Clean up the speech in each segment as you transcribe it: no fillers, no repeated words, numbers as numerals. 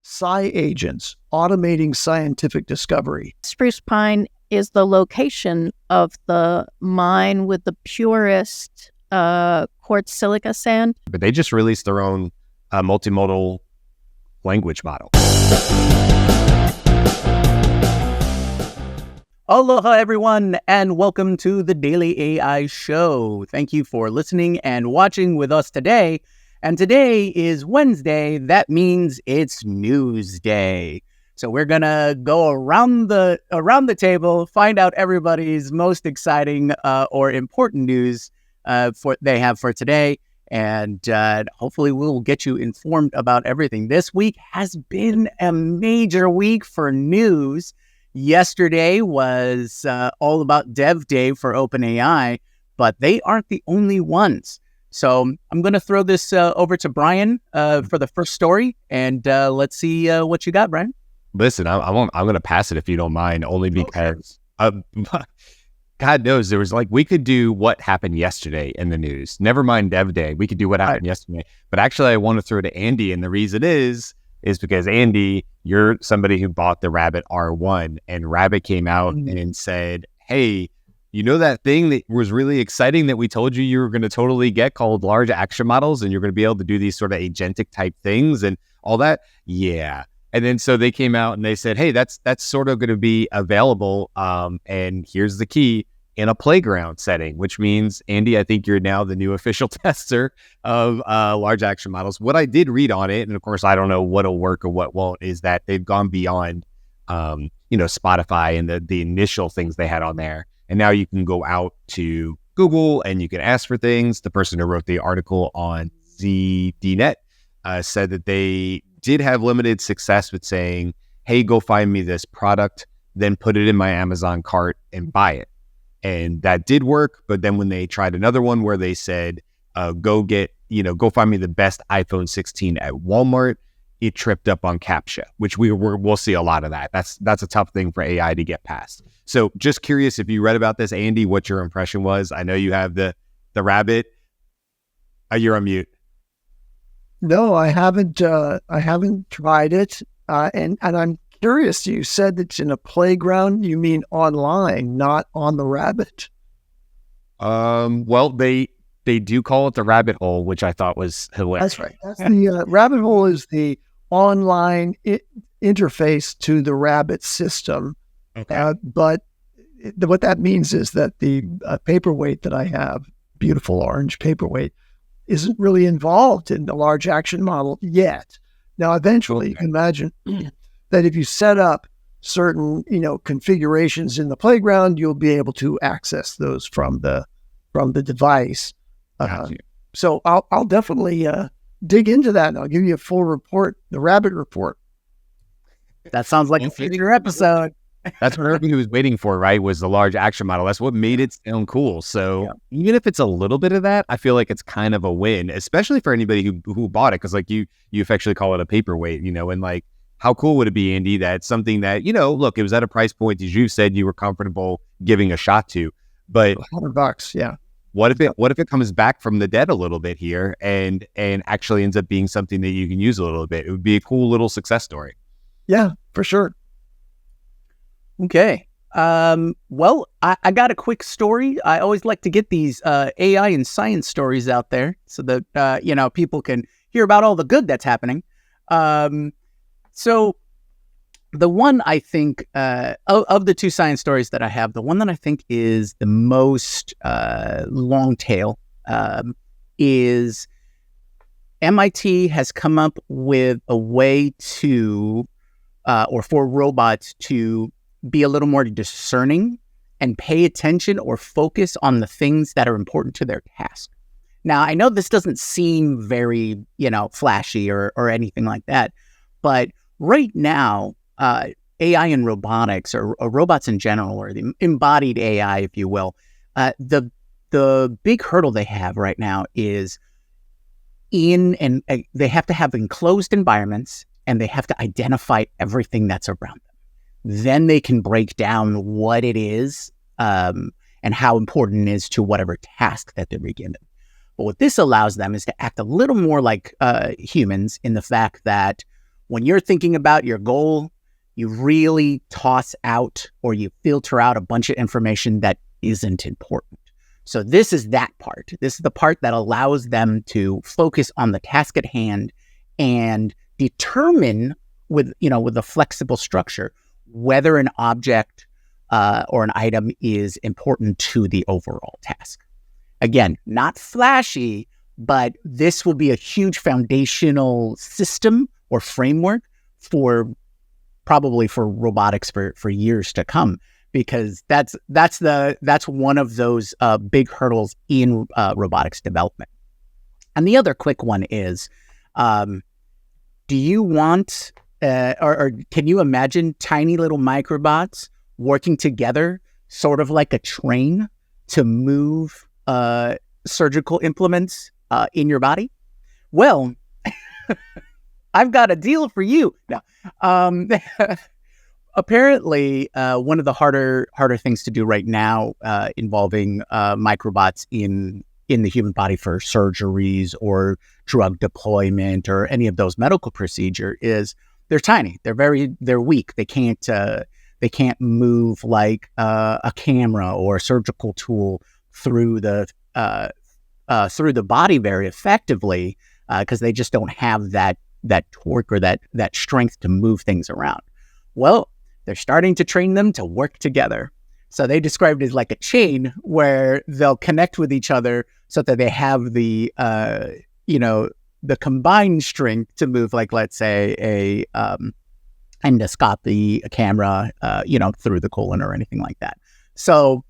agents automating scientific discovery. Spruce Pine is the location of the mine with the purest quartz silica sand. But they just released their own multimodal language model. Aloha, everyone, and welcome to the Daily AI Show. Thank you for listening and watching with us today. And today is Wednesday. That means it's News Day. So we're gonna go around the table, find out everybody's most exciting or important news they have for today, and hopefully we'll get you informed about everything. This week has been a major week for news. Yesterday was all about Dev Day for OpenAI, but they aren't the only ones. So I'm going to throw this over to Brian for the first story, and let's see what you got, Brian. Listen, I'm going to pass it if you don't mind, only because God knows there was we could do what happened yesterday in the news. Never mind Dev Day. We could do what happened yesterday. But actually, I want to throw to Andy, and the reason is because Andy, you're somebody who bought the Rabbit R1, and Rabbit came out and said, hey, you know that thing that was really exciting that we told you were going to totally get called large action models, and you're going to be able to do these sort of agentic type things and all that? Yeah. And then so they came out and they said, hey, that's sort of going to be available. And here's the key, in a playground setting, which means, Andy, I think you're now the new official tester of large action models. What I did read on it, and of course, I don't know what'll work or what won't, is that they've gone beyond, Spotify and the initial things they had on there. And now you can go out to Google and you can ask for things. The person who wrote the article on ZDNet said that they did have limited success with saying, hey, go find me this product, then put it in my Amazon cart and buy it. And that did work. But then when they tried another one where they said, go find me the best iPhone 16 at Walmart, it tripped up on CAPTCHA, which we'll see a lot of that. That's a tough thing for AI to get past. So just curious if you read about this, Andy, what your impression was. I know you have the Rabbit. You're on mute. No, I haven't tried it. And I'm curious, you said it's in a playground. You mean online, not on the Rabbit? Well, they do call it the rabbit hole, which I thought was hilarious. That's right. That's the rabbit hole is the online interface to the Rabbit system. Okay. But what that means is that the paperweight that I have, beautiful orange paperweight, isn't really involved in the large action model yet. Now, eventually, you can imagine that if you set up certain, configurations in the playground, you'll be able to access those from the device. So I'll definitely dig into that, and I'll give you a full report, the Rabbit report. That sounds like a future episode. That's what everybody was waiting for, right? Was the large action model. That's what made it sound cool. So even if it's a little bit of that, I feel like it's kind of a win, especially for anybody who bought it. Because you affectionately call it a paperweight, and how cool would it be, Andy, that something that, look, it was at a price point, as you said, you were comfortable giving a shot to, but $100, yeah. What if it comes back from the dead a little bit here and actually ends up being something that you can use a little bit? It would be a cool little success story. Yeah, for sure. Okay. Well, I got a quick story. I always like to get these AI and science stories out there so that, people can hear about all the good that's happening. So the one I think, of the two science stories that I have, the one that I think is the most long tail is MIT has come up with a way to, or for robots to be a little more discerning and pay attention or focus on the things that are important to their task. Now, I know this doesn't seem very, flashy or anything like that, but right now, AI and robotics or robots in general, or the embodied AI, if you will, the big hurdle they have right now is they have to have enclosed environments and they have to identify everything that's around them. Then they can break down what it is and how important it is to whatever task that they're given. But what this allows them is to act a little more like humans in the fact that when you're thinking about your goal, you really toss out or you filter out a bunch of information that isn't important. So this is that part. This is the part that allows them to focus on the task at hand and determine with a flexible structure whether an object or an item is important to the overall task. Again, not flashy, but this will be a huge foundational system or framework probably for robotics for years to come, because that's one of those big hurdles in robotics development. And the other quick one is, do you want or can you imagine tiny little microbots working together, sort of like a train, to move surgical implements in your body? Well, I've got a deal for you. No. Apparently, one of the harder things to do right now involving microbots in the human body for surgeries or drug deployment or any of those medical procedure is they're tiny. They're weak. They can't move like a camera or a surgical tool through the body very effectively because they just don't have that torque or that strength to move things around. Well, they're starting to train them to work together. So they described it as like a chain where they'll connect with each other so that they have the combined strength to move, like, let's say, a endoscopy, a camera, through the colon or anything like that. So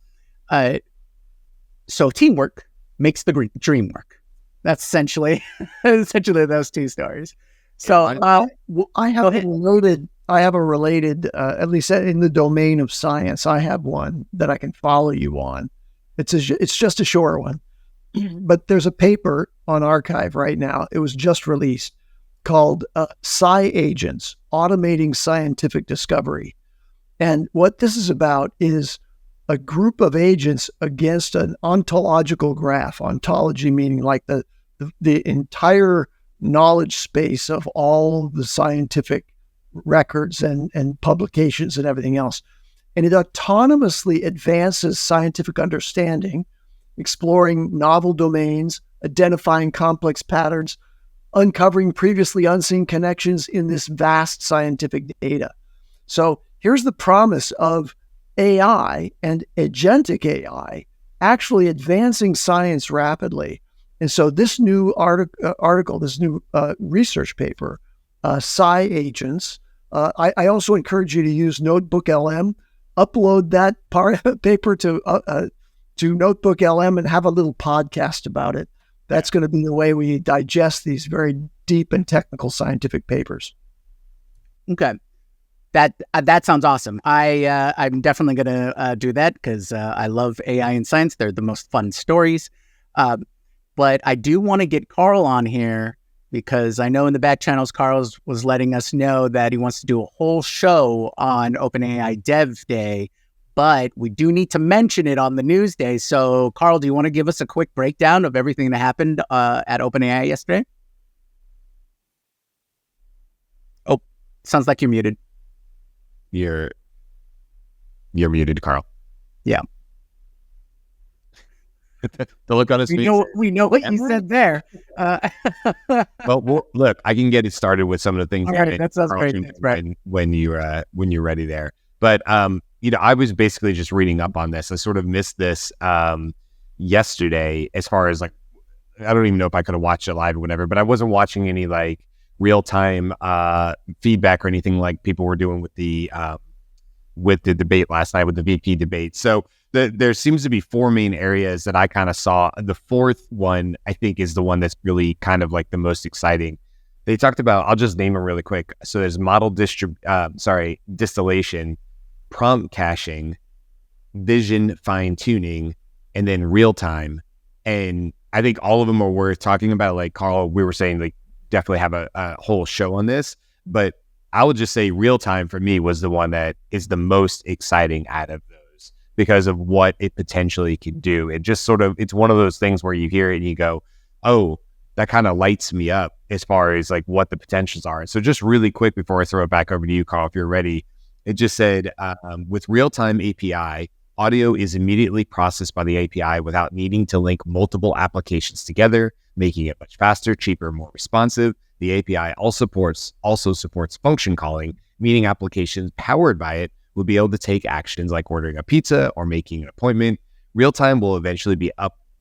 teamwork makes the dream work. That's essentially those two stories. So I have a related, at least in the domain of science, I have one that I can follow you on. It's just a short one, but there's a paper on arXiv right now. It was just released called Sci Agents, Automating Scientific Discovery. And what this is about is a group of agents against an ontological graph. Ontology meaning like the entire knowledge space of all the scientific records and publications and everything else. And it autonomously advances scientific understanding, exploring novel domains, identifying complex patterns, uncovering previously unseen connections in this vast scientific data. So here's the promise of AI and agentic AI actually advancing science rapidly. And so this new article, this new research paper, Sci Agents, I also encourage you to use Notebook LM, upload that paper to Notebook LM and have a little podcast about it. That's going to be the way we digest these very deep and technical scientific papers. Okay. That sounds awesome. I'm definitely going to do that because I love AI and science. They're the most fun stories. But I do want to get Karl on here because I know in the back channels, Karl was letting us know that he wants to do a whole show on OpenAI Dev Day, but we do need to mention it on the news day. So Karl, do you want to give us a quick breakdown of everything that happened at OpenAI yesterday? Oh, sounds like you're muted. You're muted, Karl. Yeah. The look on his face. We know what you said there. Well, look, I can get it started with some of the things. All right, that sounds great. When you're ready there. But I was basically just reading up on this. I sort of missed this yesterday, as far as like, I don't even know if I could have watched it live or whatever. But I wasn't watching any like real time feedback or anything like people were doing with the debate last night, with the VP debate. So there seems to be four main areas that I kind of saw. The fourth one, I think, is the one that's really kind of like the most exciting. They talked about, I'll just name it really quick. So there's model distillation, prompt caching, vision fine tuning, and then real time. And I think all of them are worth talking about. Like Karl, we were saying, like, definitely have a whole show on this. But I would just say real time for me was the one that is the most exciting out of those because of what it potentially could do. It just sort of, it's one of those things where you hear it and you go, oh, that kind of lights me up as far as like what the potentials are. And so just really quick before I throw it back over to you, Karl, if you're ready, it just said, with real-time API, audio is immediately processed by the API without needing to link multiple applications together, making it much faster, cheaper, more responsive. The API also supports function calling, meaning applications powered by it will be able to take actions like ordering a pizza or making an appointment. Real-time will eventually be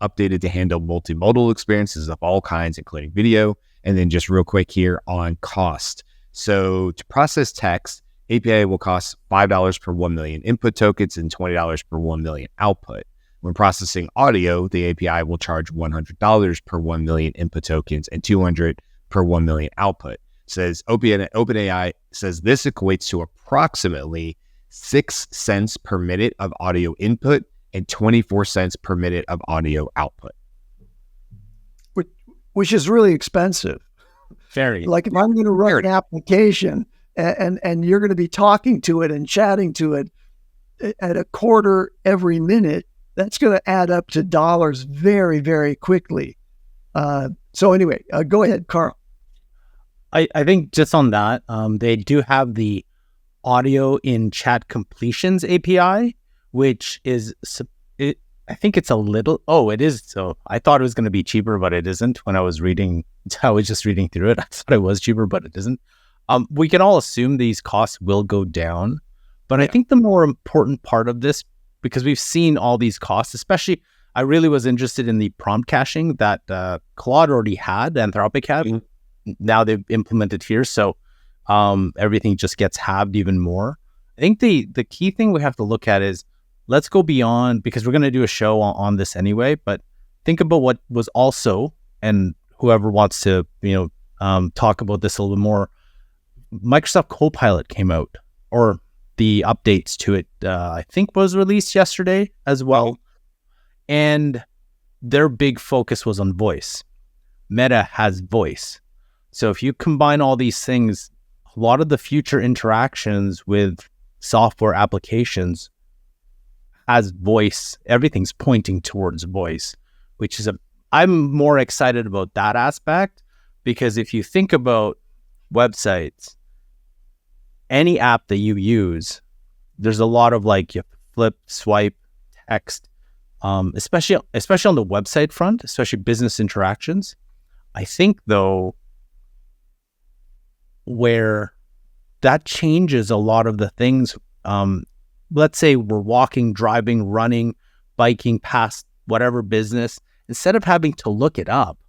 updated to handle multimodal experiences of all kinds, including video. And then just real quick here on cost. So to process text, API will cost $5 per 1 million input tokens and $20 per 1 million output. When processing audio, the API will charge $100 per 1 million input tokens and $200 per 1 million output. Says OpenAI says this equates to approximately 6 cents per minute of audio input and 24 cents per minute of audio output. Which is really expensive. Very. Like if I'm going to write an application and you're going to be talking to it and chatting to it at a quarter every minute, that's going to add up to dollars very, very quickly. So anyway, go ahead, Karl. I think just on that, they do have the audio in chat completions API, which is, I think it's a little, it is. So I thought it was going to be cheaper, but it isn't. When I was just reading through it, I thought it was cheaper, but it isn't. We can all assume these costs will go down, but I think the more important part of this, because we've seen all these costs, especially, I really was interested in the prompt caching that Claude already had, Anthropic had. Mm-hmm. Now they've implemented here, so everything just gets halved even more. I think the key thing we have to look at is, let's go beyond, because we're going to do a show on this anyway, but think about what was also, and whoever wants to, talk about this a little more, Microsoft Copilot came out, or the updates to it, I think was released yesterday as well. And their big focus was on voice. Meta has voice. So if you combine all these things, a lot of the future interactions with software applications has voice. Everything's pointing towards voice, which is I'm more excited about that aspect, because if you think about websites, any app that you use, there's a lot of like you flip, swipe, text, especially on the website front, especially business interactions. I think though, where that changes a lot of the things, let's say we're walking, driving, running, biking past whatever business, instead of having to look it up,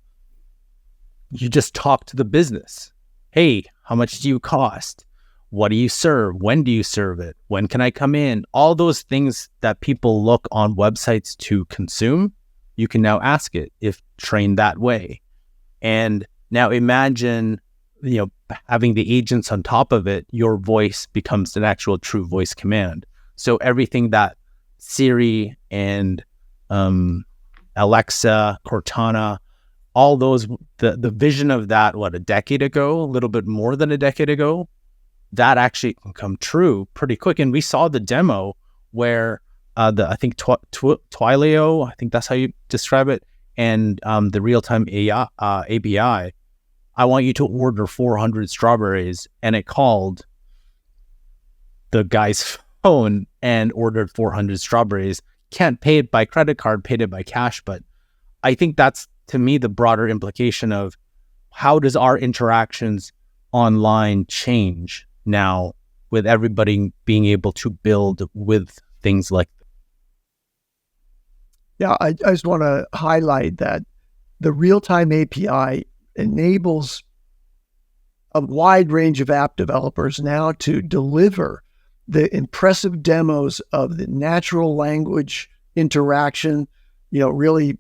you just talk to the business. Hey, how much do you cost? What do you serve? When do you serve it? When can I come in? All those things that people look on websites to consume, you can now ask it if trained that way. And now imagine, having the agents on top of it, your voice becomes an actual true voice command. So everything that Siri and Alexa, Cortana, all those, the vision of that, a decade ago, a little bit more than a decade ago, that actually can come true pretty quick. And we saw the demo where I think Twilio, I think that's how you describe it, and the real-time AI, API, I want you to order 400 strawberries, and it called the guy's phone and ordered 400 strawberries. Can't pay it by credit card, paid it by cash. But I think that's, to me, the broader implication of how does our interactions online change now with everybody being able to build with things like that. Yeah, I just want to highlight that the real-time API enables a wide range of app developers now to deliver the impressive demos of the natural language interaction, really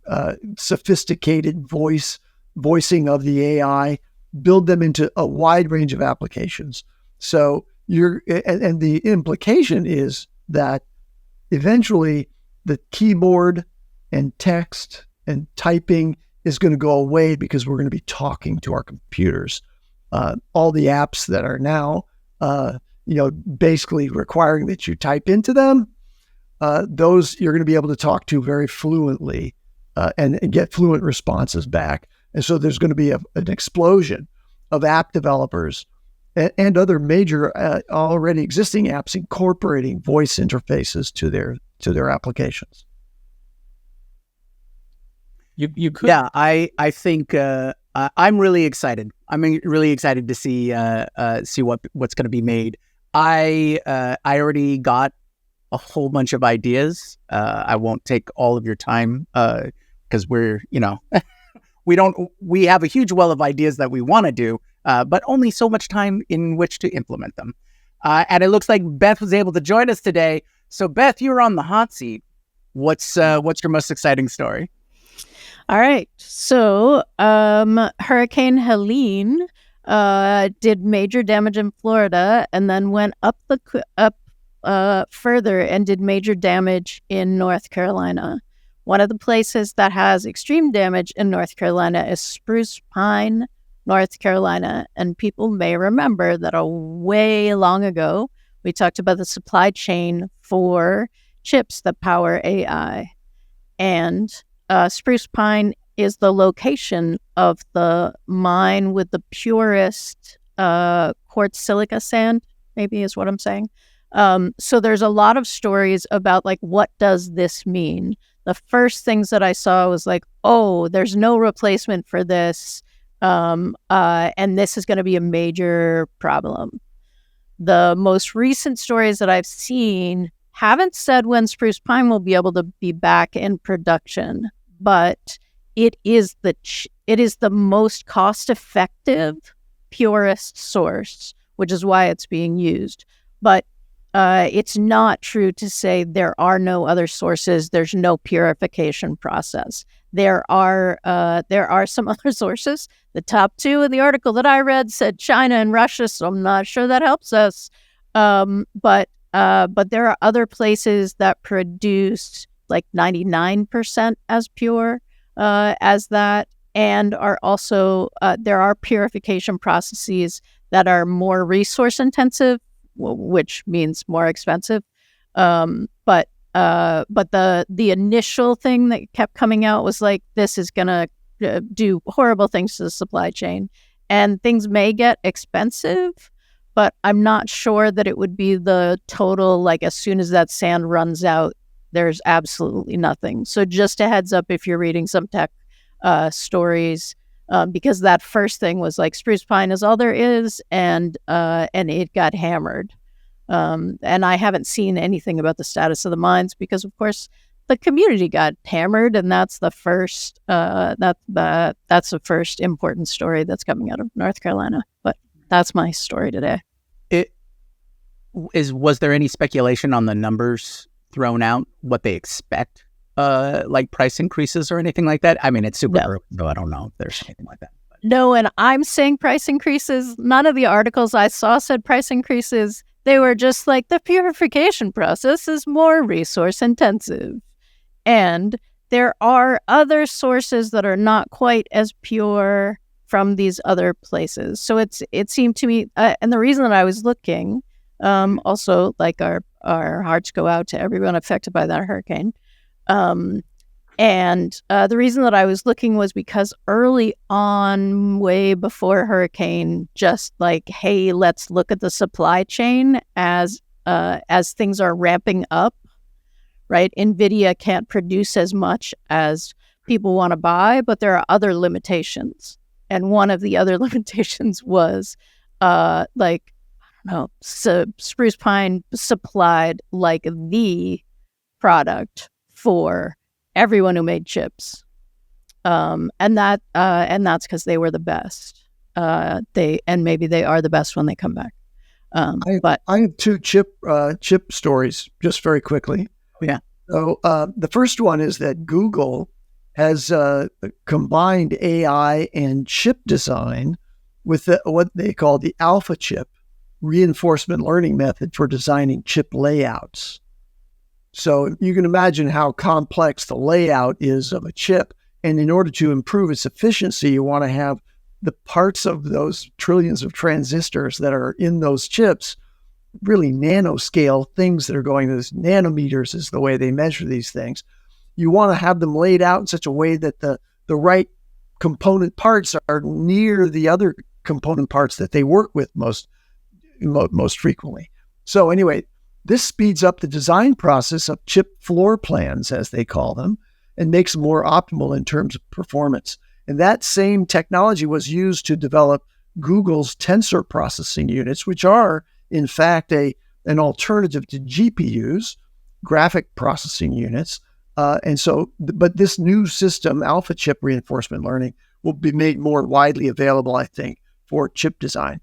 sophisticated voicing of the AI, build them into a wide range of applications. So and the implication is that eventually the keyboard and text and typing is going to go away because we're going to be talking to our computers. All the apps that are now, basically requiring that you type into them, those you're going to be able to talk to very fluently and get fluent responses back. And so there's going to be an explosion of app developers and other major already existing apps incorporating voice interfaces to their applications. You could. Yeah, I think I'm really excited. I'm really excited to see what's going to be made. I already got a whole bunch of ideas. I won't take all of your time because we're we have a huge well of ideas that we want to do, but only so much time in which to implement them. And it looks like Beth was able to join us today. So Beth, you're on the hot seat. What's your most exciting story? All right. So Hurricane Helene did major damage in Florida and then went up further and did major damage in North Carolina. One of the places that has extreme damage in North Carolina is Spruce Pine, North Carolina. And people may remember that way long ago, we talked about the supply chain for chips that power AI. And Spruce Pine is the location of the mine with the purest quartz silica sand, maybe is what I'm saying. So there's a lot of stories about like, what does this mean? The first things that I saw was like, oh, there's no replacement for this. And this is going to be a major problem. The most recent stories that I've seen haven't said when Spruce Pine will be able to be back in production, but it is the most cost-effective, purest source, which is why it's being used. But it's not true to say there are no other sources. There's no purification process. There are some other sources. The top two in the article that I read said China and Russia, so I'm not sure that helps us. But there are other places that produce like 99% as pure as that, and are also there are purification processes that are more resource intensive, which means more expensive. But the initial thing that kept coming out was like, this is gonna do horrible things to the supply chain, and things may get expensive. But I'm not sure that it would be the total, like as soon as that sand runs out, there's absolutely nothing. So just a heads up if you're reading some tech stories, because that first thing was like Spruce Pine is all there is, and it got hammered. And I haven't seen anything about the status of the mines because, of course, the community got hammered, and that's the first that's the first important story that's coming out of North Carolina. But that's my story today. Was there any speculation on the numbers thrown out, what they expect, like price increases or anything like that? I mean, it's super early, though I don't know if there's anything like that. But. No, and I'm saying price increases. None of the articles I saw said price increases. They were just like, the purification process is more resource intensive. And there are other sources that are not quite as pure from these other places. So it seemed to me, and the reason that I was looking, also like our hearts go out to everyone affected by that hurricane. And the reason that I was looking was because early on, way before hurricane, just like, hey, let's look at the supply chain as things are ramping up, right? Nvidia can't produce as much as people want to buy, but there are other limitations. And one of the other limitations was Spruce Pine supplied like the product for everyone who made chips, and that's because they were the best. Maybe they are the best when they come back. But I have two chip stories just very quickly. Yeah. So the first one is that Google has combined AI and chip design with what they call the alpha chip reinforcement learning method for designing chip layouts. So you can imagine how complex the layout is of a chip. And in order to improve its efficiency, you want to have the parts of those trillions of transistors that are in those chips, really nanoscale things that are going to nanometers is the way they measure these things. You want to have them laid out in such a way that the right component parts are near the other component parts that they work with most frequently. So anyway, this speeds up the design process of chip floor plans, as they call them, and makes them more optimal in terms of performance. And that same technology was used to develop Google's tensor processing units, which are, in fact, an alternative to GPUs, graphic processing units. But this new system, alpha chip reinforcement learning, will be made more widely available, I think, for chip design.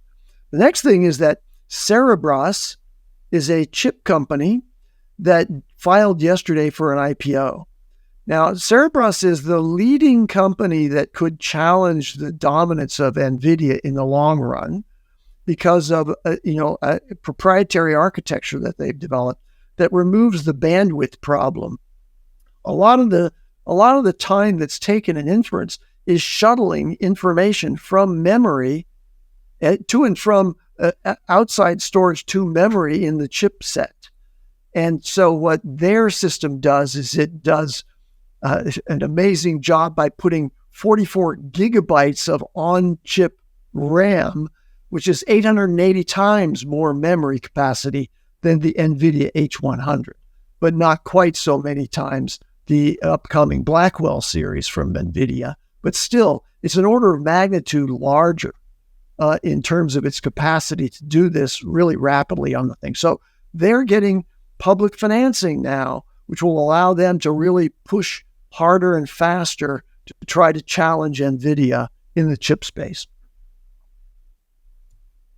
The next thing is that Cerberus is a chip company that filed yesterday for an IPO. Now, Cerberus is the leading company that could challenge the dominance of Nvidia in the long run because of a proprietary architecture that they've developed that removes the bandwidth problem. A lot of the time that's taken in inference is shuttling information from memory to and from outside storage to memory in the chipset. And so what their system does is it does an amazing job by putting 44 gigabytes of on-chip RAM, which is 880 times more memory capacity than the Nvidia H100, but not quite so many times the upcoming Blackwell series from Nvidia. But still, it's an order of magnitude larger in terms of its capacity to do this really rapidly on the thing. So they're getting public financing now, which will allow them to really push harder and faster to try to challenge Nvidia in the chip space.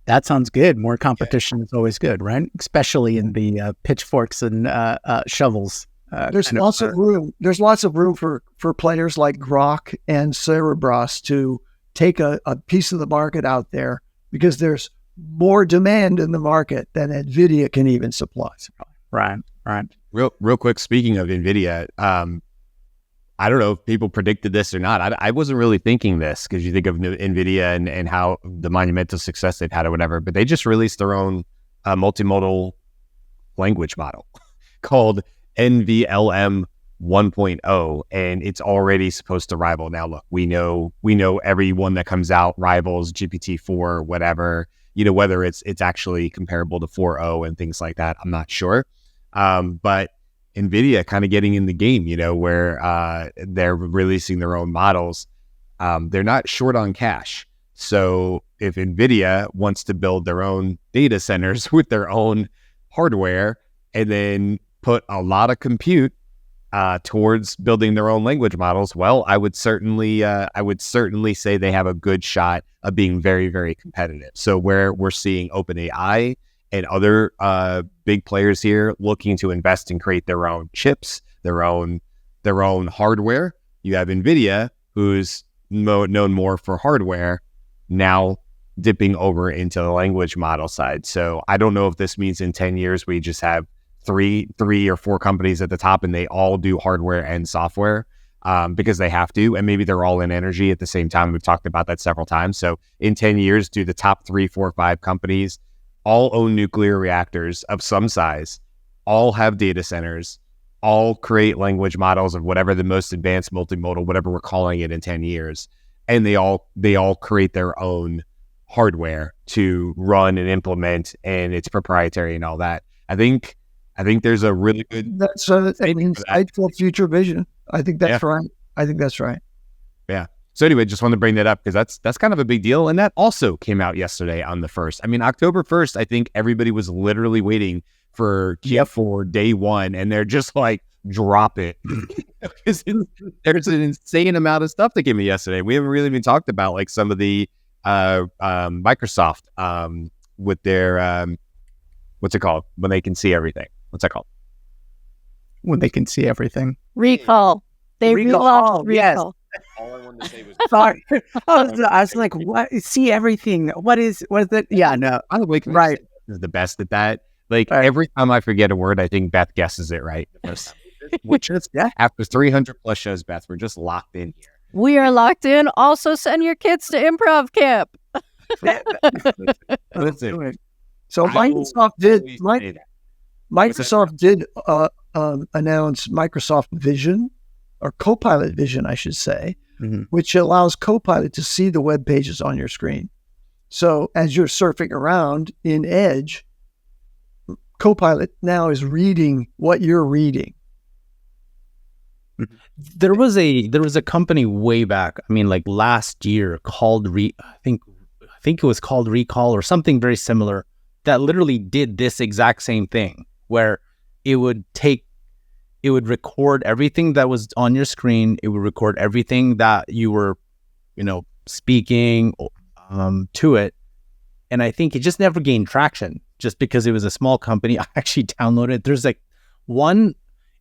That sounds good. More competition is always good, right? Especially in the pitchforks and shovels. There's lots of room. There's lots of room for players like Grok and Cerberus to take a piece of the market out there because there's more demand in the market than Nvidia can even supply. Right. Real quick, speaking of Nvidia, I don't know if people predicted this or not. I wasn't really thinking this because you think of Nvidia and how the monumental success they've had or whatever, but they just released their own multimodal language model called NVLM 1.0, and it's already supposed to rival. Now, look, we know every one that comes out rivals GPT-4 or whatever, whether it's actually comparable to 4.0 and things like that. I'm not sure. But Nvidia kind of getting in the game, where they're releasing their own models. They're not short on cash. So if Nvidia wants to build their own data centers with their own hardware and then put a lot of compute towards building their own language models, well, I would certainly say they have a good shot of being very, very competitive. So where we're seeing OpenAI and other big players here looking to invest and create their own chips, their own hardware, you have Nvidia, who's known more for hardware, now dipping over into the language model side. So I don't know if this means in 10 years we just have three or four companies at the top and they all do hardware and software because they have to, and maybe they're all in energy at the same time. We've talked about that several times. So in 10 years, do the top 3, 4, 5 companies all own nuclear reactors of some size, all have data centers, all create language models of whatever the most advanced multimodal, whatever we're calling it in 10 years. And they all create their own hardware to run and implement, and it's proprietary and all that. I think there's a really good... That's an insightful future vision. I think that's right. I think that's right. Yeah. So anyway, just wanted to bring that up because that's kind of a big deal. And that also came out yesterday on the 1st. I mean, October 1st, I think everybody was literally waiting for Q4 day one, and they're just like, drop it. There's an insane amount of stuff that came in yesterday. We haven't really even talked about like some of the Microsoft with their, what's it called? When they can see everything. What's that called? When they can see everything. Recall. They relaunched Recall. Yes. All I wanted to say was sorry. I was like, what? See everything. What is it? Yeah, no. By the way, right. Is the best at that. Like every time I forget a word, I think Beth guesses it right. Which is after 300 plus shows, Beth, we're just locked in here. We are locked in. Also, send your kids to improv camp. Listen. So Microsoft did announce Microsoft Vision, or Copilot Vision, I should say, which allows Copilot to see the web pages on your screen. So as you're surfing around in Edge, Copilot now is reading what you're reading. There was a company way back, I mean, like last year called I think it was called Recall or something very similar, that literally did this exact same thing, where it would record everything that was on your screen. It would record everything that you were, speaking to it. And I think it just never gained traction just because it was a small company. I actually downloaded, there's like one,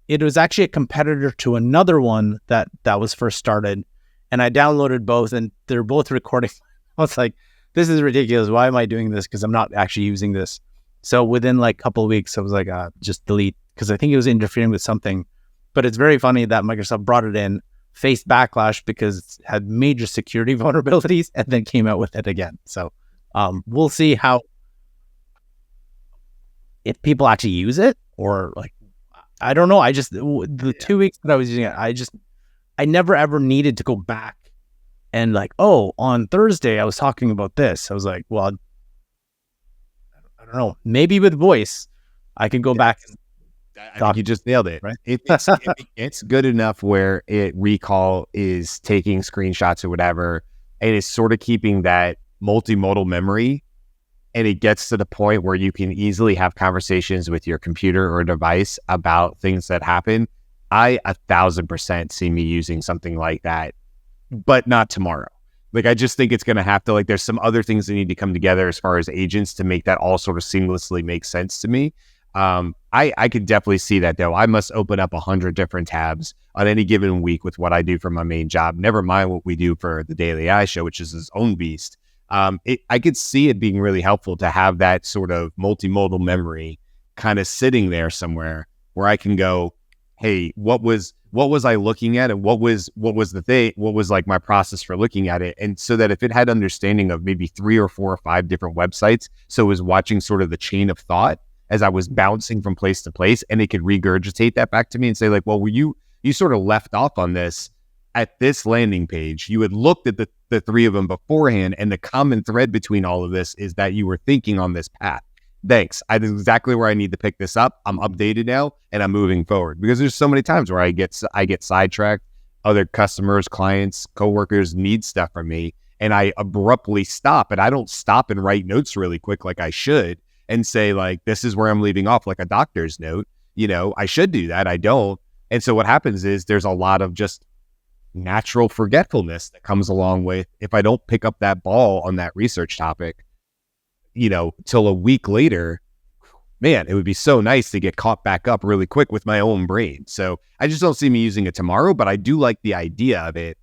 it was actually a competitor to another one that was first started. And I downloaded both and they're both recording. I was like, this is ridiculous. Why am I doing this? Because I'm not actually using this. So within like a couple of weeks, I was like, just delete, because I think it was interfering with something. But it's very funny that Microsoft brought it in, faced backlash because it had major security vulnerabilities, and then came out with it again. So we'll see if people actually use it, or like, I don't know. 2 weeks that I was using it, I never ever needed to go back and like, oh, on Thursday I was talking about this. I was like, well, I don't know. Maybe with voice, I can go back. I think you just nailed it. Right? It's good enough where Recall is taking screenshots or whatever, and it's sort of keeping that multimodal memory. And it gets to the point where you can easily have conversations with your computer or device about things that happen. I 1,000% see me using something like that, but not tomorrow. Like, I just think it's going to have to, like, there's some other things that need to come together as far as agents to make that all sort of seamlessly make sense to me. I could definitely see that, though. I must open up 100 different tabs on any given week with what I do for my main job. Never mind what we do for the Daily AI Show, which is its own beast. I could see it being really helpful to have that sort of multimodal memory kind of sitting there somewhere where I can go, hey, what was I looking at, and what was the thing, what was like my process for looking at it, and so that if it had understanding of maybe 3 or 4 or 5 different websites, so it was watching sort of the chain of thought as I was bouncing from place to place, and it could regurgitate that back to me and say like, well, you sort of left off on this at this landing page. You had looked at the 3 of them beforehand, and the common thread between all of this is that you were thinking on this path. Thanks. I know exactly where I need to pick this up. I'm updated now, and I'm moving forward. Because there's so many times where I get sidetracked. Other customers, clients, coworkers need stuff from me, and I abruptly stop. And I don't stop and write notes really quick like I should and say like, this is where I'm leaving off, like a doctor's note. I should do that. I don't. And so what happens is there's a lot of just natural forgetfulness that comes along with, if I don't pick up that ball on that research topic, till a week later, man, it would be so nice to get caught back up really quick with my own brain. So I just don't see me using it tomorrow, but I do like the idea of it.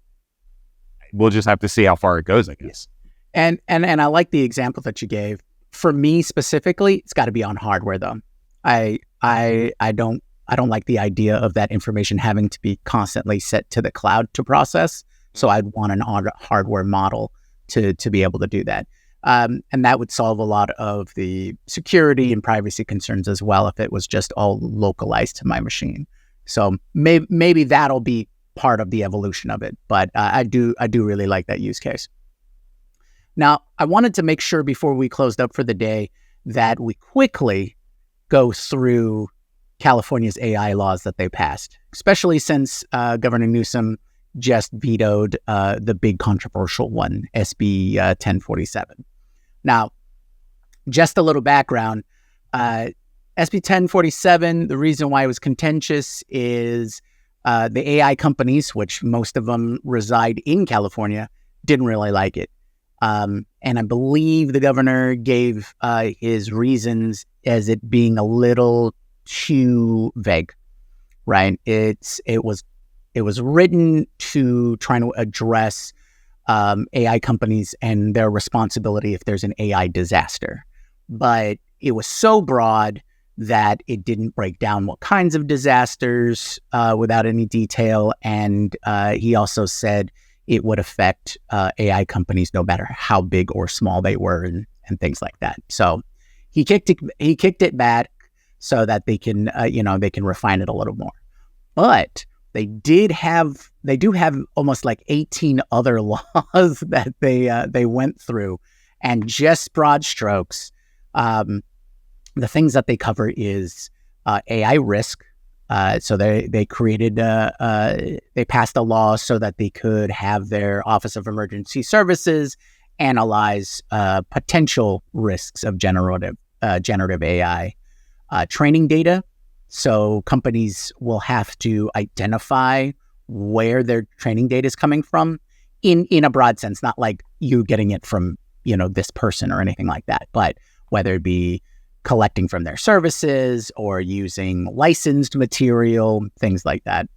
We'll just have to see how far it goes, I guess. And I like the example that you gave. For me specifically, it's got to be on hardware though. I don't like the idea of that information having to be constantly set to the cloud to process. So I'd want an hardware model to be able to do that. And that would solve a lot of the security and privacy concerns as well if it was just all localized to my machine. So maybe that'll be part of the evolution of it. But I do really like that use case. Now, I wanted to make sure before we closed up for the day that we quickly go through California's AI laws that they passed, especially since Governor Newsom just vetoed the big controversial one, SB 1047. Now, just a little background, SB 1047, the reason why it was contentious is the AI companies, which most of them reside in California, didn't really like it. And I believe the governor gave his reasons as it being a little too vague, right? It was written to try to address AI companies and their responsibility if there's an AI disaster. But it was so broad that it didn't break down what kinds of disasters without any detail. And he also said it would affect AI companies no matter how big or small they were and things like that. So he kicked it back so that they can refine it a little more. But they did have they do have almost like 18 other laws that they went through, and just broad strokes, the things that they cover is AI risk. So they created, they passed a law so that they could have their Office of Emergency Services analyze potential risks of generative AI. Training data. So companies will have to identify where their training data is coming from in a broad sense, not like you getting it from, this person or anything like that, but whether it be collecting from their services or using licensed material, things like that.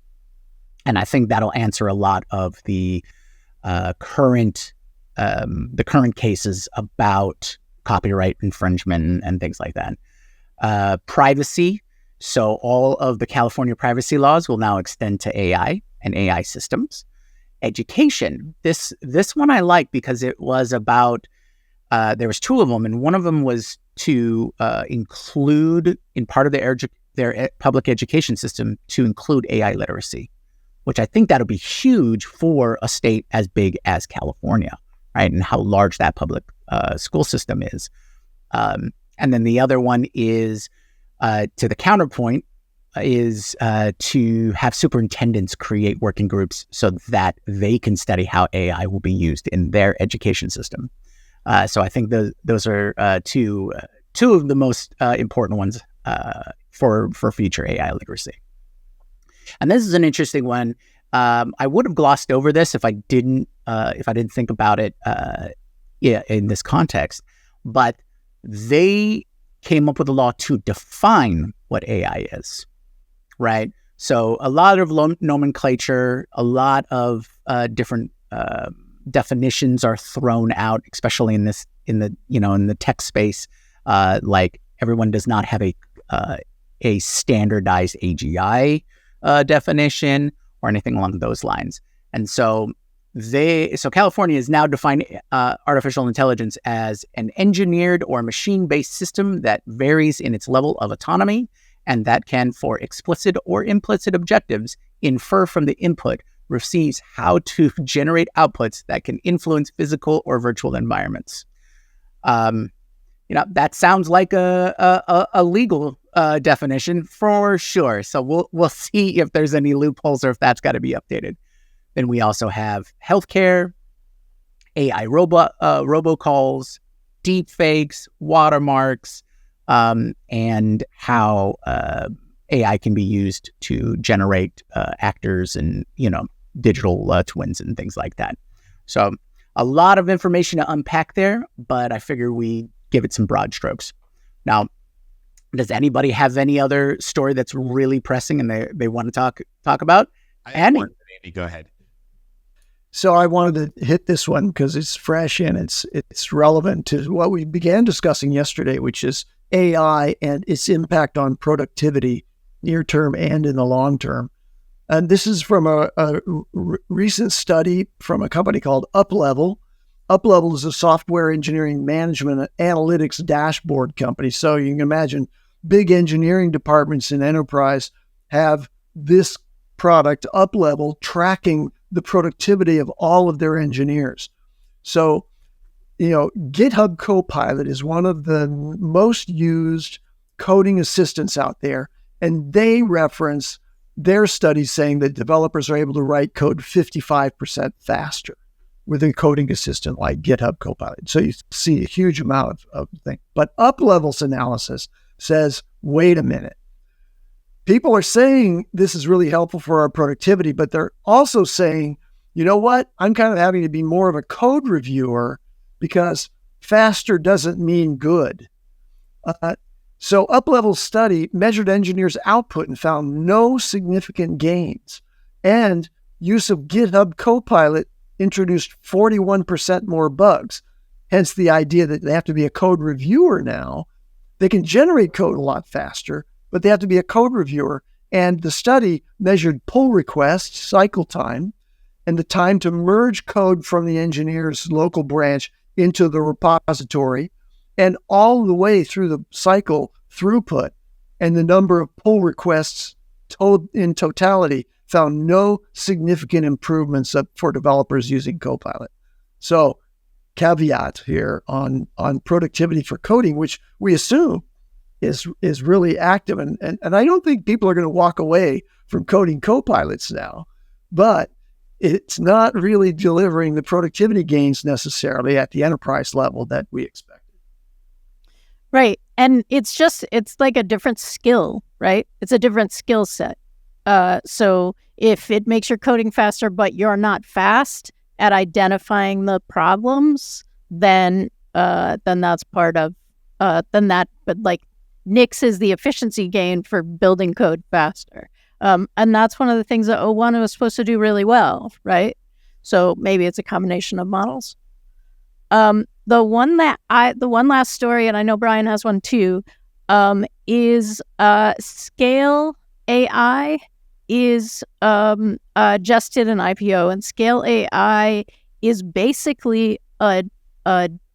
And I think that'll answer a lot of the current cases about copyright infringement and things like that. Privacy. So all of the California privacy laws will now extend to AI and AI systems. Education. This one I like because it was about, there was two of them, and one of them was to include in part of their public education system to include AI literacy, which I think that'll be huge for a state as big as California, right? And how large that public school system is. And then the other one is, to the counterpoint, is to have superintendents create working groups so that they can study how AI will be used in their education system. So I think those are two of the most important ones for future AI literacy. And this is an interesting one. I would have glossed over this if I didn't think about it in this context. But they came up with a law to define what AI is, right? So a lot of nomenclature, a lot of different definitions are thrown out, especially in the tech space. Like everyone does not have a standardized AGI definition or anything along those lines. And so California is now defining artificial intelligence as an engineered or machine-based system that varies in its level of autonomy and that can, for explicit or implicit objectives, infer from the input, receives how to generate outputs that can influence physical or virtual environments. That sounds like a legal definition for sure. So we'll see if there's any loopholes or if that's got to be updated. Then we also have healthcare, AI robocalls, deepfakes, watermarks, and how AI can be used to generate actors and digital twins and things like that. So a lot of information to unpack there, but I figure we give it some broad strokes. Now, does anybody have any other story that's really pressing and they want to talk about? Andy, go ahead. So I wanted to hit this one because it's fresh and it's relevant to what we began discussing yesterday, which is AI and its impact on productivity, near term and in the long term. And this is from a recent study from a company called UpLevel. UpLevel is a software engineering management analytics dashboard company. So you can imagine big engineering departments in enterprise have this product, UpLevel, tracking the productivity of all of their engineers. So, GitHub Copilot is one of the most used coding assistants out there. And they reference their studies saying that developers are able to write code 55% faster with a coding assistant like GitHub Copilot. So you see a huge amount of things. But UpLevel's analysis says, wait a minute. People are saying this is really helpful for our productivity, but they're also saying, you know what? I'm kind of having to be more of a code reviewer because faster doesn't mean good. So UpLevel's study measured engineers' output and found no significant gains. And use of GitHub Copilot introduced 41% more bugs. Hence the idea that they have to be a code reviewer now. They can generate code a lot faster, but they have to be a code reviewer. And the study measured pull requests, cycle time, and the time to merge code from the engineer's local branch into the repository, and all the way through the cycle throughput. And the number of pull requests in totality found no significant improvements for developers using Copilot. So caveat here on productivity for coding, which we assume is really active. And I don't think people are going to walk away from coding Copilots now, but it's not really delivering the productivity gains necessarily at the enterprise level that we expected. Right. And it's like a different skill, right? It's a different skill set. So if it makes your coding faster, but you're not fast at identifying the problems, then that's part of, but like nixes the efficiency gain for building code faster. And that's one of the things that O1 was supposed to do really well, right? So maybe it's a combination of models. The one last story, and I know Brian has one too, is Scale AI is just did an IPO, and Scale AI is basically a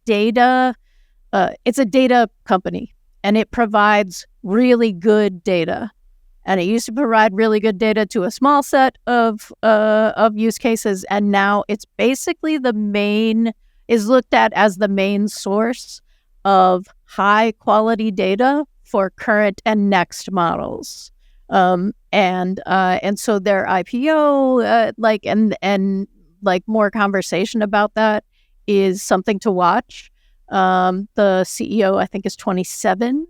data. It's a data company, and it provides really good data. And it used to provide really good data to a small set of use cases, and now it's basically is looked at as the main source of high quality data for current and next models. And so their IPO, and more conversation about that is something to watch. The CEO, I think, is 27.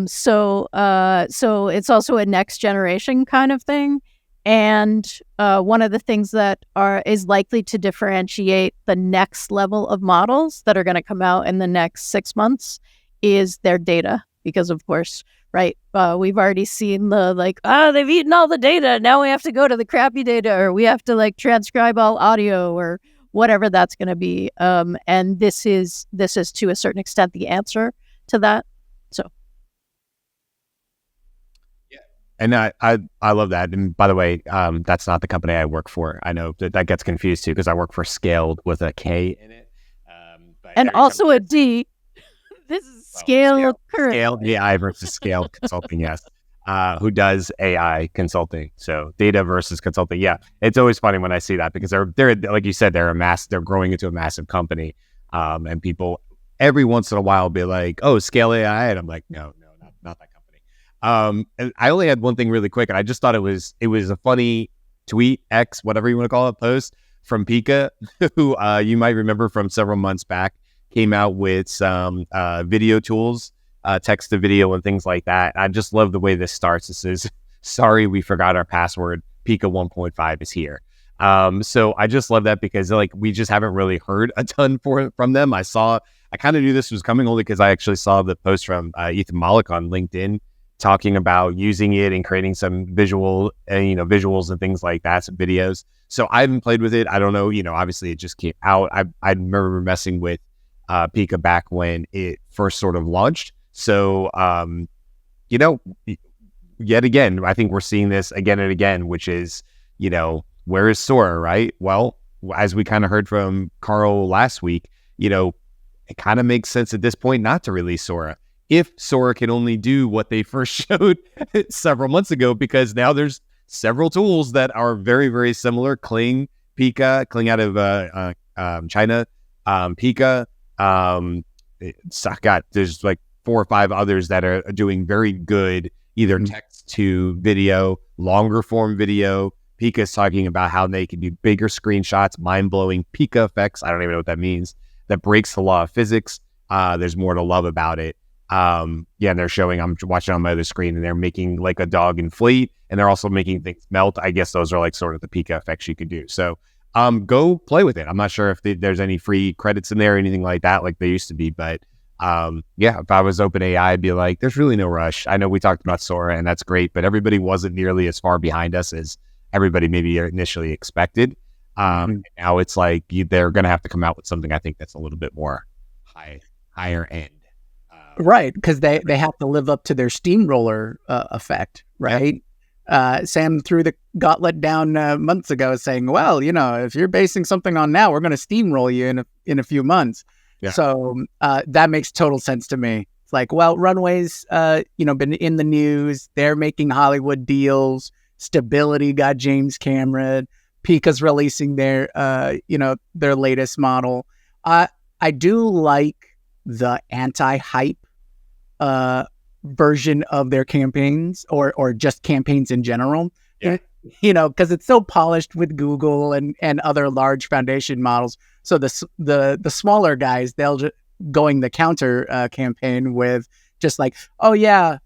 So it's also a next generation kind of thing. And one of the things that is likely to differentiate the next level of models that are going to come out in the next 6 months is their data. Because of course, right, we've already seen they've eaten all the data. Now we have to go to the crappy data, or we have to transcribe all audio, or whatever that's going to be. And this is to a certain extent the answer to that. So. And I love that. And by the way, that's not the company I work for. I know that gets confused too, because I work for Scaled with a K in it. And also a D. This is Scaled. Scaled AI versus Scaled Consulting, yes. Who does AI consulting. So data versus consulting. Yeah. It's always funny when I see that, because they're like you said, they're growing into a massive company. And people every once in a while be like, oh, Scale AI. And I'm like, no, not that company. And I only had one thing really quick, and I just thought it was a funny tweet, X, whatever you want to call it, post from Pika, who you might remember from several months back, came out with some video tools, text to video and things like that. I just love the way this starts. This is, sorry, we forgot our password. Pika 1.5 is here. So I just love that, because we just haven't really heard a ton from them. I kind of knew this was coming only because I actually saw the post from Ethan Malik on LinkedIn, talking about using it and creating some visuals and things like that, some videos. So I haven't played with it. I don't know, obviously it just came out. I remember messing with Pika back when it first sort of launched. So, yet again, I think we're seeing this again and again, which is, where is Sora, right? Well, as we kind of heard from Karl last week, it kind of makes sense at this point not to release Sora. If Sora can only do what they first showed several months ago, because now there's several tools that are very, very similar. Kling out of China, Pika. There's 4 or 5 others that are doing very good, either text to video, longer form video. Pika's talking about how they can do bigger screenshots, mind-blowing Pika effects. I don't even know what that means. That breaks the law of physics. There's more to love about it. And they're showing, I'm watching on my other screen, and they're making a dog inflate, and they're also making things melt. I guess those are sort of the Pika effects you could do. So go play with it. I'm not sure if there's any free credits in there or anything like that, like they used to be, but if I was OpenAI, I'd be like, there's really no rush. I know we talked about Sora, and that's great, but everybody wasn't nearly as far behind us as everybody maybe initially expected. Now it's they're going to have to come out with something, I think, that's a little bit more higher end. Right, because they have to live up to their steamroller effect, right? Yeah. Sam threw the gauntlet down months ago, saying, "Well, if you're basing something on now, we're going to steamroll you in a few months." Yeah. So that makes total sense to me. It's Runway's been in the news. They're making Hollywood deals. Stability got James Cameron. Pika's releasing their their latest model. I do like the anti-hype version of their campaigns, or just campaigns in general. Yeah. Because it's so polished with Google and other large foundation models. So the smaller guys, they'll just going the counter campaign with just like, oh yeah,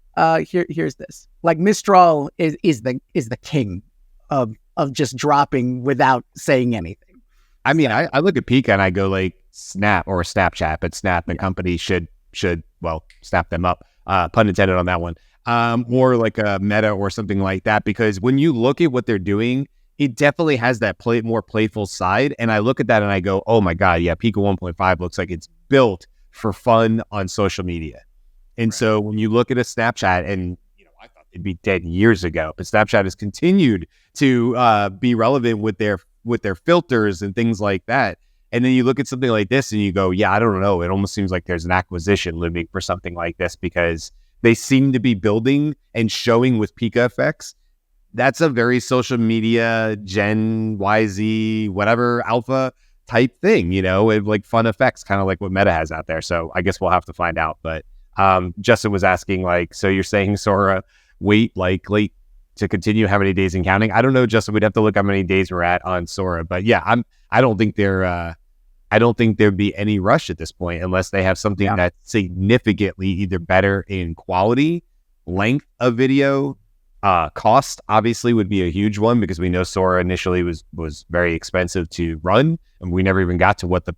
here's this. Like Mistral is the king of just dropping without saying anything. I mean, I look at Pika and I go like Snap or Snapchat, but Snap and company should snap them up. Pun intended on that one. Or like a Meta or something like that, because when you look at what they're doing, it definitely has that more playful side. And I look at that and I go, oh my God, yeah, Pika 1.5 looks like it's built for fun on social media. And so when you look at a Snapchat, and I thought it'd be dead years ago, but Snapchat has continued to be relevant with their filters and things like that. And then you look at something like this and you go, yeah, I don't know. It almost seems like there's an acquisition looming for something like this, because they seem to be building and showing with Pika effects. That's a very social media, Gen YZ, whatever, alpha type thing, with like fun effects, kind of like what Meta has out there. So I guess we'll have to find out. But Justin was asking, like, so you're saying Sora wait likely to continue how many days and counting? I don't know, Justin. We'd have to look how many days we're at on Sora. But yeah, I don't think there'd be any rush at this point unless they have something that's significantly either better in quality, length of video, cost obviously would be a huge one, because we know Sora initially was very expensive to run, and we never even got to what the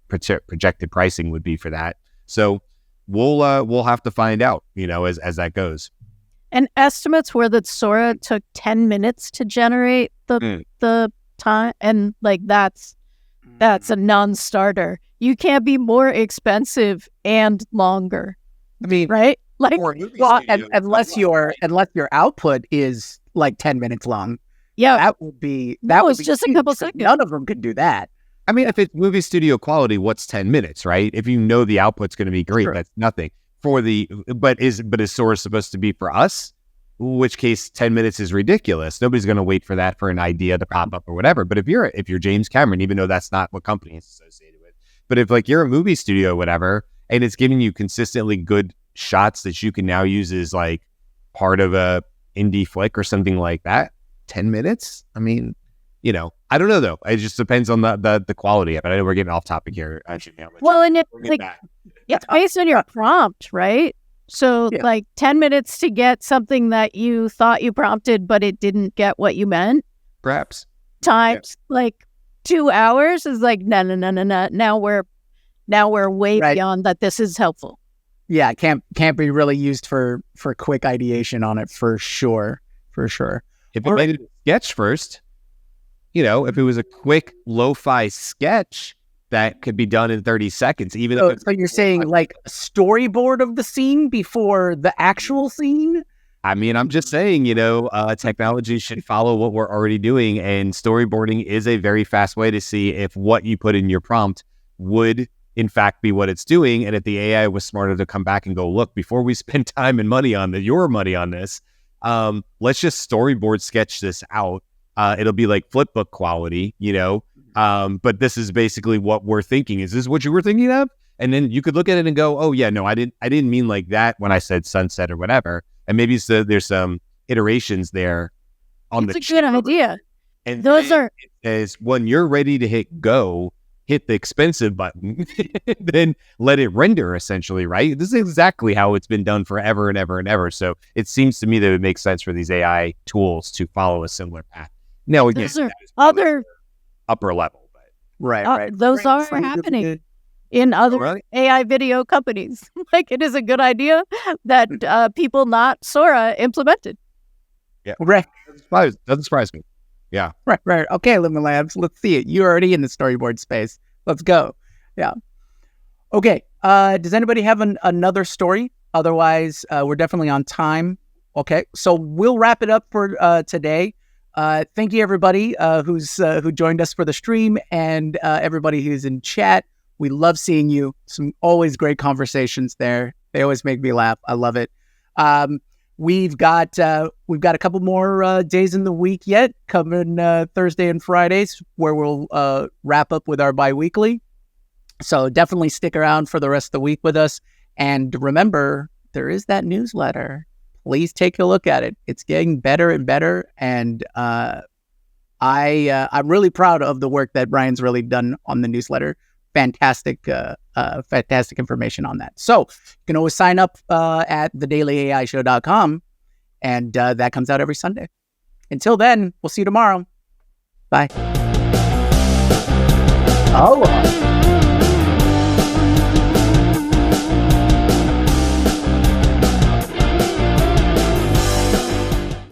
projected pricing would be for that. So we'll have to find out, as that goes. And estimates were that Sora took 10 minutes to generate the time, and like that's a non-starter. You can't be more expensive and longer. I mean, right? Like, unless your output is like 10 minutes long. Yeah, that would be just a couple seconds. None of them could do that. I mean, if it's movie studio quality, what's 10 minutes, right? If the output's going to be great, that's nothing. But is Sora supposed to be for us? Which case 10 minutes is ridiculous. Nobody's going to wait for that for an idea to pop up or whatever. But if you're James Cameron, even though that's not what company is associated with, but if like you're a movie studio or whatever, and it's giving you consistently good shots that you can now use as like part of a indie flick or something like that, 10 minutes? I mean, I don't know though. It just depends on the quality of it. I know we're getting off topic here. Well, and it's based on your prompt, right? So like 10 minutes to get something that you thought you prompted, but it didn't get what you meant. Perhaps. Times like 2 hours is like, no. Now we're way beyond that. This is helpful. Yeah, it can't be really used for quick ideation on it for sure. If it made it a sketch first, if it was a quick lo-fi sketch that could be done in 30 seconds, even if so you're saying like a storyboard of the scene before the actual scene? I mean, I'm just saying, technology should follow what we're already doing, and storyboarding is a very fast way to see if what you put in your prompt would in fact be what it's doing. And if the AI was smarter to come back and go, look, before we spend time and money on your money on this, let's just storyboard sketch this out. It'll be like flipbook quality, but this is basically what we're thinking. Is this what you were thinking of? And then you could look at it and go, oh yeah, no, I didn't mean like that when I said sunset or whatever. And maybe there's some iterations there on It's a good idea. And those are as when you're ready to hit go, hit the expensive button, then let it render essentially, right? This is exactly how it's been done forever and ever and ever. So it seems to me that it makes sense for these AI tools to follow a similar path. Now again, those are other upper level, but right. Those are happening in other AI video companies. Like it is a good idea that people not Sora implemented. Yeah, doesn't surprise me. Yeah, right. Okay, Luma Labs, let's see it. You're already in the storyboard space. Let's go. Yeah. Okay. Does anybody have another story? Otherwise, we're definitely on time. Okay, so we'll wrap it up for today. Thank you everybody who joined us for the stream, and everybody who's in chat. We love seeing you. Some always great conversations there. They always make me laugh. I love it. We've got a couple more days in the week yet, coming Thursday and Fridays, where we'll wrap up with our bi-weekly. So definitely stick around for the rest of the week with us. And remember, there is that newsletter. Please take a look at it. It's getting better and better. And I'm really proud of the work that Brian's really done on the newsletter. Fantastic information on that. So you can always sign up at thedailyAIshow.com, and that comes out every Sunday. Until then, we'll see you tomorrow. Bye. Aloha.